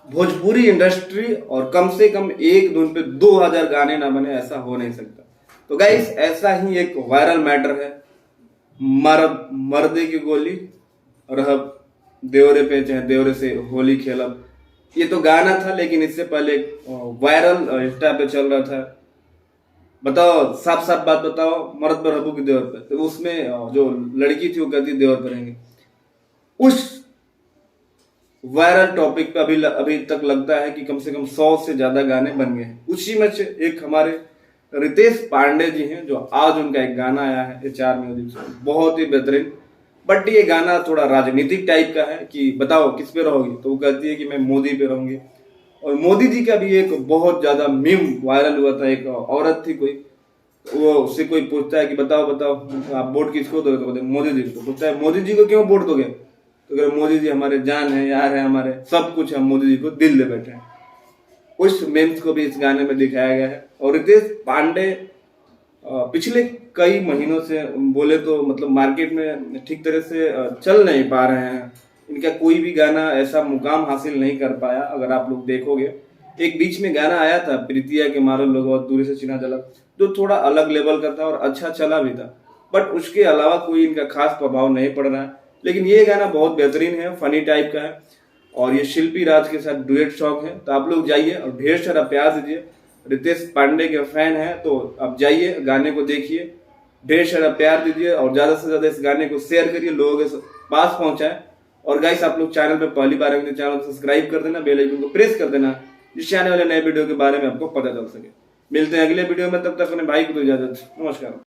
Bhojpuri industry और कम से कम एक दिन पे 2000 गाने ना बने, ऐसा हो नहीं सकता। तो गाइस ऐसा ही एक वायरल मैटर है, मर्दे की गोली रहब देवरे पे चाहे देवरे से होली खेलब। ये तो गाना था, लेकिन इससे पहले वायरल इंस्टा पे चल रहा था। बताओ, साफ साफ बात बताओ, मर्द पर रहबू की देवर पे। तो उसमें जो लड़की थी वो कहती देवर पर रहेंगे। उस वायरल टॉपिक पे अभी तक लगता है कि कम से कम 100 से ज्यादा गाने बन गए हैं। उसी में से एक हमारे रितेश पांडे जी हैं, जो आज उनका एक गाना आया है HR म्यूजिक से, बहुत ही बेहतरीन। बट ये गाना थोड़ा राजनीतिक टाइप का है कि बताओ किस पे रहोगी, तो वो कहती है कि मैं मोदी पे रहूंगी। और मोदी जी का भी एक बहुत ज्यादा मीम वायरल हुआ था। एक औरत थी कोई, वो उससे कोई पूछता है कि बताओ बताओ आप वोट किसको दोगे, तो मोदी जी को। पूछता है मोदी जी को क्यों वोट दोगे, तो अगर मोदी जी हमारे जान है, यार है, हमारे सब कुछ है, मोदी जी को दिल ले बैठे हैं। उस मेम्स को भी इस गाने में दिखाया गया है। और रितेश पांडे पिछले कई महीनों से बोले तो मतलब मार्केट में ठीक तरह से चल नहीं पा रहे हैं। इनका कोई भी गाना ऐसा मुकाम हासिल नहीं कर पाया। अगर आप लोग देखोगे, एक बीच में गाना आया था प्रीतिया के मारो लोग और दूरी से चिन्हा जला, जो थोड़ा अलग लेवल का था और अच्छा चला भी था। बट उसके अलावा कोई इनका खास प्रभाव नहीं पड़ रहा है। लेकिन ये गाना बहुत बेहतरीन है, फनी टाइप का है, और ये शिल्पी राज के साथ डुएट सॉन्ग है। तो आप लोग जाइए और ढेर सारा प्यार दीजिए। रितेश पांडे के फैन हैं तो आप जाइए, गाने को देखिए, ढेर सारा प्यार दीजिए और ज्यादा से ज्यादा इस गाने को शेयर करिए, लोगों के पास पहुंचाएं। और गाइस, आप लोग चैनल पे पहली बार आएंगे तो चैनल को सब्सक्राइब कर देना, बेल आइकन को प्रेस कर देना, जिससे आने वाले नए वीडियो के बारे में आपको पता चल सके। मिलते हैं अगले वीडियो में, तब तक अपने भाई को दो इजाजत। नमस्कार।